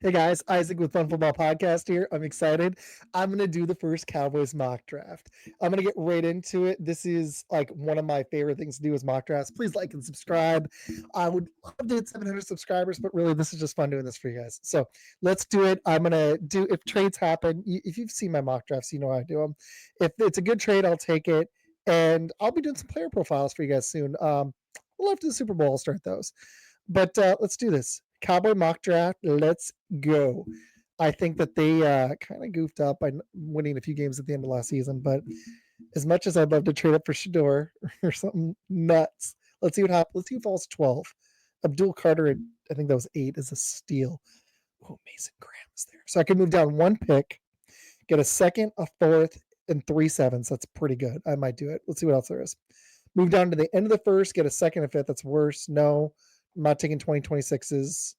Hey guys, Isaac with Fun Football Podcast here. I'm excited. I'm going to do the first Cowboys mock draft. I'm going to get right into it. This is like one of my favorite things to do is mock drafts. Please like and subscribe. I would love to hit 700 subscribers, but really this is just fun doing this for you guys. So let's do it. I'm going to do, if trades happen, if you've seen my mock drafts, you know how I do them. If it's a good trade, I'll take it. And I'll be doing some player profiles for you guys soon. We'll after the Super Bowl, I'll start those. But let's do this. Cowboy mock draft. Let's go. I think that they kind of goofed up by winning a few games at the end of last season. But as much as I'd love to trade up for Shador or something nuts, let's see what happens. Let's see who falls 12. Abdul Carter, I think that was 8, is a steal. Oh, Mason Graham is there. So I can move down one pick, get a second, a fourth, and 3 sevens. That's pretty good. I might do it. Let's see what else there is. Move down to the end of the first, get a second and fifth. That's worse. No, I'm not taking 2026s.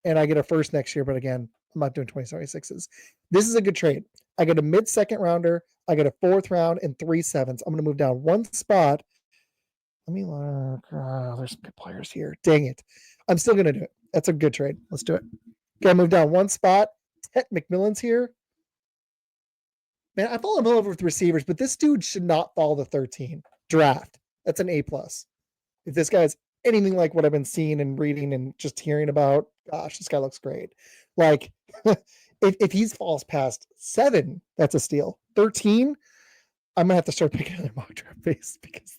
And I get a first next year, but again, I'm not doing 2026s. This is a good trade. I get a mid second rounder, I get a fourth round, and 3 sevens. I'm going to move down one spot. Let me look. There's some good players here. Dang it. I'm still going to do it. That's a good trade. Let's do it. Okay, I move down one spot. Mcmillan's here. Man, I fall in love with receivers, but this dude should not fall to 13. Draft. That's an A plus. If this guy's anything like what I've been seeing and reading and just hearing about, gosh, this guy looks great. Like, if he falls past 7, that's a steal. 13, I'm gonna have to start picking another mock draft base because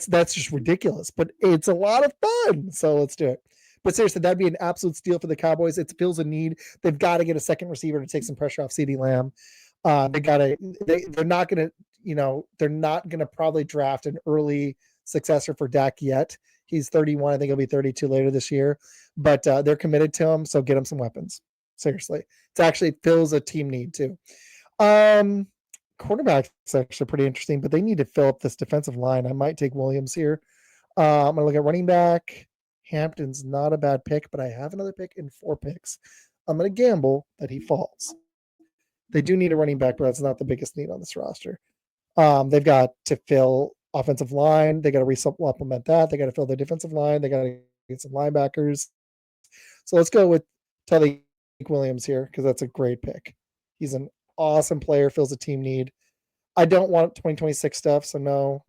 that's just ridiculous. But it's a lot of fun, so let's do it. But seriously, that'd be an absolute steal for the Cowboys. It fills a need. They've got to get a second receiver to take some pressure off CeeDee Lamb. They got to. They're not gonna. They're not gonna probably draft an early successor for Dak yet. He's 31. I think he'll be 32 later this year. But they're committed to him, so get him some weapons. Seriously, it actually fills a team need too. Quarterback's actually pretty interesting, but they need to fill up this defensive line. I might take Williams here. I'm gonna look at running back. Hampton's not a bad pick, but I have another pick in 4 picks. I'm gonna gamble that he falls. They do need a running back, but that's not the biggest need on this roster. They've got to fill offensive line. They got to re-supplement that. They got to fill their defensive line. They got to get some linebackers. So let's go with Tyleik Williams here because that's a great pick. He's an awesome player, fills a team need. I don't want 2026 stuff, so no.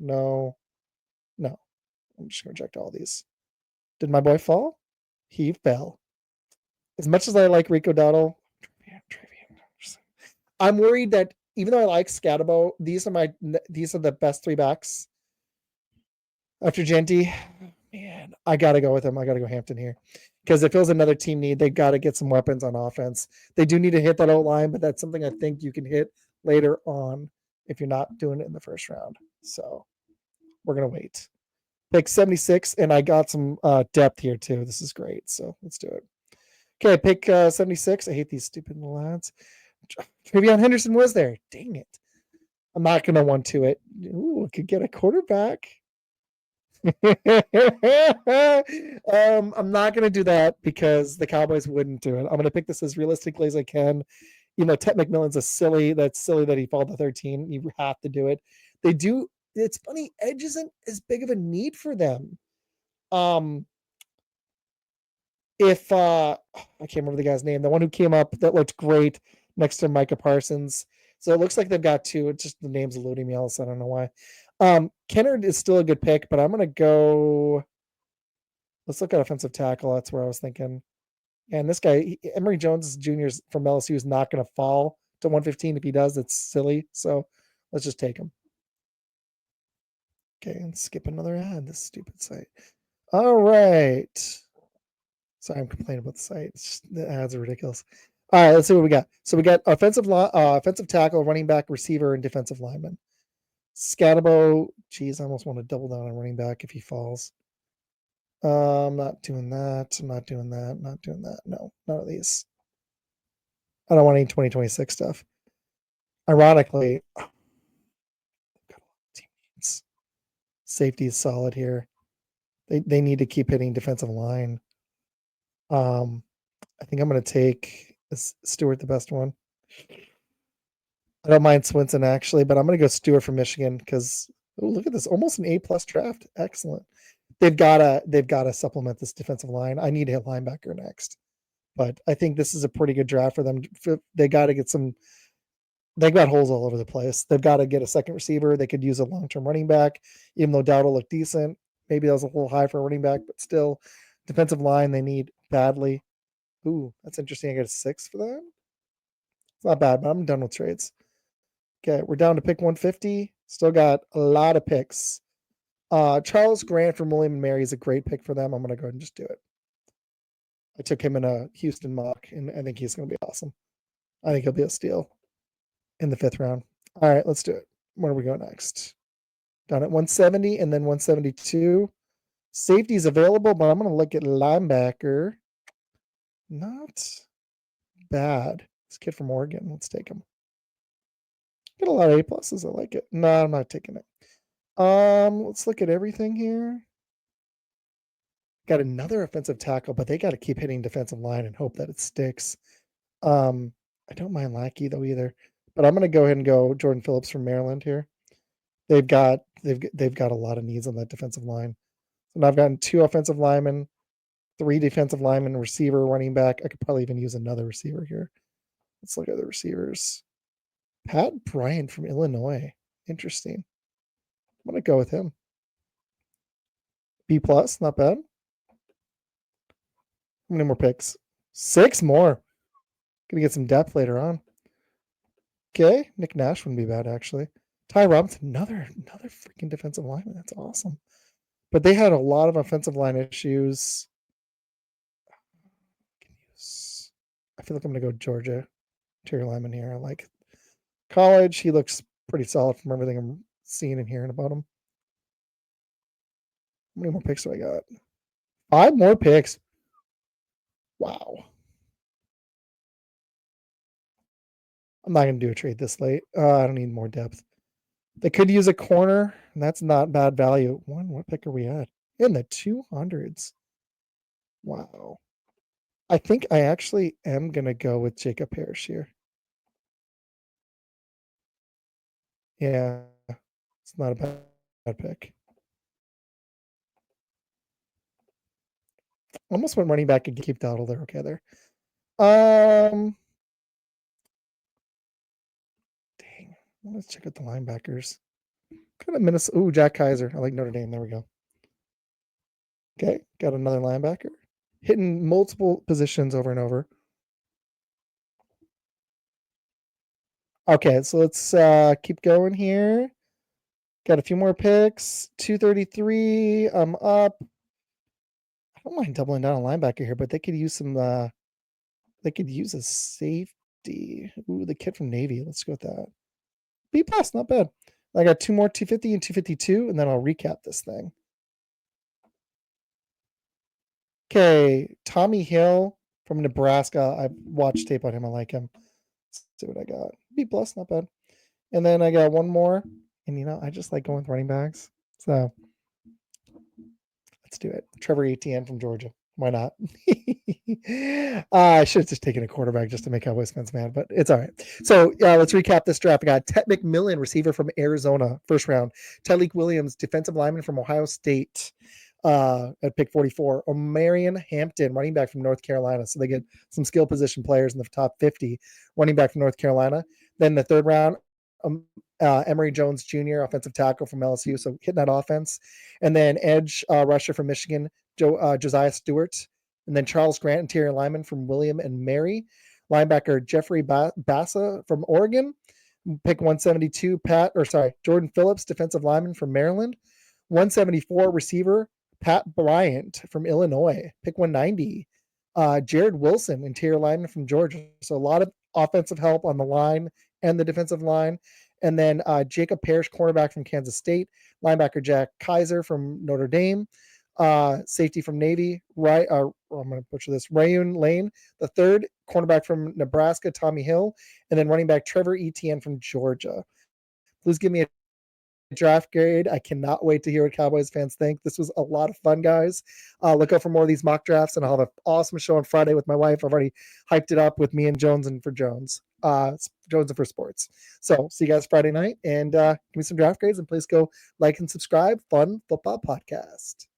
I'm just gonna reject all these. Did my boy fall? He fell. As much as I like Rico Dowdle, I'm worried that even though I like Scatabo, these are the best 3 backs after Genty. Man, I gotta go with him. I gotta go Hampton here because it feels another team need. They got to get some weapons on offense. They do need to hit that O line, but that's something I think you can hit later on if you're not doing it in the first round. So we're gonna wait. Pick 76, and I got some depth here too. This is great. So let's do it. Okay, pick 76. I hate these stupid lads. Travion Henderson was there. Dang it. I'm not going to 1-2 it. Ooh, could get a quarterback. I'm not going to do that because the Cowboys wouldn't do it. I'm going to pick this as realistically as I can. Ted McMillan's that's silly that he fell to 13. You have to do it. They do. It's funny. Edge isn't as big of a need for them. If I can't remember the guy's name, the one who came up that looked great next to Micah Parsons. So it looks like they've got 2. It's just the name's eluding me else. I don't know why. Kennard is still a good pick, but I'm gonna go. Let's look at offensive tackle. That's where I was thinking. And this guy, Emory Jones Jr. from LSU, is not going to fall to 115. If he does, it's silly. So let's just take him. Okay, and skip another ad. This stupid site. All right. Sorry, I'm complaining about the site. The ads are ridiculous. All right, let's see what we got. So we got offensive tackle, running back, receiver, and defensive lineman. Scatabo, geez, I almost want to double down on running back if he falls. I'm not doing that. I'm not doing that. I'm not doing that. No, none of these. I don't want any 2026 stuff. Ironically, safety is solid here. They need to keep hitting defensive line. I think I'm going to take Stewart, the best one. I don't mind Swinson actually, but I'm going to go Stewart from Michigan because look at this, almost an A+ draft. Excellent. They've got to supplement this defensive line. I need to hit linebacker next, but I think this is a pretty good draft for them. They got to get some. They've got holes all over the place. They've got to get a second receiver. They could use a long-term running back, even though Dowd will look decent. Maybe that was a little high for a running back, but still, defensive line they need badly. Ooh, that's interesting. I get a 6 for that. It's not bad, but I'm done with trades. Okay, we're down to pick 150. Still got a lot of picks. Charles Grant from William and Mary is a great pick for them. I'm going to go ahead and just do it. I took him in a Houston mock, and I think he's going to be awesome. I think he'll be a steal in the 5th round. All right, let's do it. Where do we go next? Down at 170 and then 172. Safety's available, but I'm going to look at linebacker. Not bad. This kid from Oregon. Let's take him. Get a lot of A pluses. I like it. No, I'm not taking it. Let's look at everything here. Got another offensive tackle, but they got to keep hitting defensive line and hope that it sticks. I don't mind Lackey though either, but I'm going to go ahead and go Jordan Phillips from Maryland here. They've got a lot of needs on that defensive line. And I've gotten 2 offensive linemen, 3 defensive linemen, receiver, running back. I could probably even use another receiver here. Let's look at the receivers. Pat Bryant from Illinois. Interesting. I'm going to go with him. B plus, not bad. How many more picks? 6 more. Gonna get some depth later on. Okay, Nick Nash wouldn't be bad actually. Ty Robinson, another freaking defensive lineman. That's awesome. But they had a lot of offensive line issues. I feel like I'm gonna go Georgia interior lineman here. I like college. He looks pretty solid from everything I'm seeing and hearing about him. How many more picks do I got? 5 more picks. Wow. I'm not going to do a trade this late. I don't need more depth. They could use a corner, and that's not bad value. What pick are we at? In the 200s. Wow. I think I actually am going to go with Jacob Parrish here. Yeah, it's not a bad pick. Almost went running back and keep Dowdle there. Okay, there. Dang. Let's check out the linebackers. Kind of Minnesota. Ooh, Jack Kaiser. I like Notre Dame. There we go. Okay, got another linebacker. Hitting multiple positions over and over. Okay, so let's keep going here. Got a few more picks. 233. I'm up. I don't mind doubling down on linebacker here, but they could use some. They could use a safety. Ooh, the kid from Navy. Let's go with that. B plus, not bad. I got 2 more 250 and 252, and then I'll recap this thing. Okay, Tommy Hill from Nebraska. I've watched tape on him. I like him. Let's see what I got. B plus, not bad. And then I got one more. And I just like going with running backs. So let's do it. Trevor Etienne from Georgia. Why not? I should have just taken a quarterback just to make Cowboys fans mad, but it's all right. So let's recap this draft. I got Ted Mcmillan, receiver from Arizona, 1st round. Tyleek Williams, defensive lineman from Ohio State, at pick 44. Omarion Hampton, running back from North Carolina. So they get some skill position players in the top 50, running back from North Carolina. Then the 3rd round, Emory Jones Jr., offensive tackle from LSU, so hitting that offense. And then edge rusher from Michigan, Josiah Stewart. And then Charles Grant, interior lineman from William and Mary. Linebacker Jeffrey Bassa from Oregon. Pick 172, Jordan Phillips, defensive lineman from Maryland. 174, receiver Pat Bryant from Illinois. Pick 190, Jared Wilson, interior lineman from Georgia. So a lot of offensive help on the line and the defensive line. And then Jacob Parrish, cornerback from Kansas State. Linebacker Jack Kaiser from Notre Dame. Safety from Navy. I'm going to butcher this. Rayun Lane, the 3rd. Cornerback from Nebraska, Tommy Hill. And then running back Trevor Etienne from Georgia. Please give me a draft grade. I cannot wait to hear what Cowboys fans think. This was a lot of fun, guys. Look out for more of these mock drafts, and I'll have an awesome show on Friday with my wife. I've already hyped it up with me and Jones and for Jones. Jones and for Sports. So see you guys Friday night, and give me some draft grades, and please go like and subscribe. Fun Football Podcast.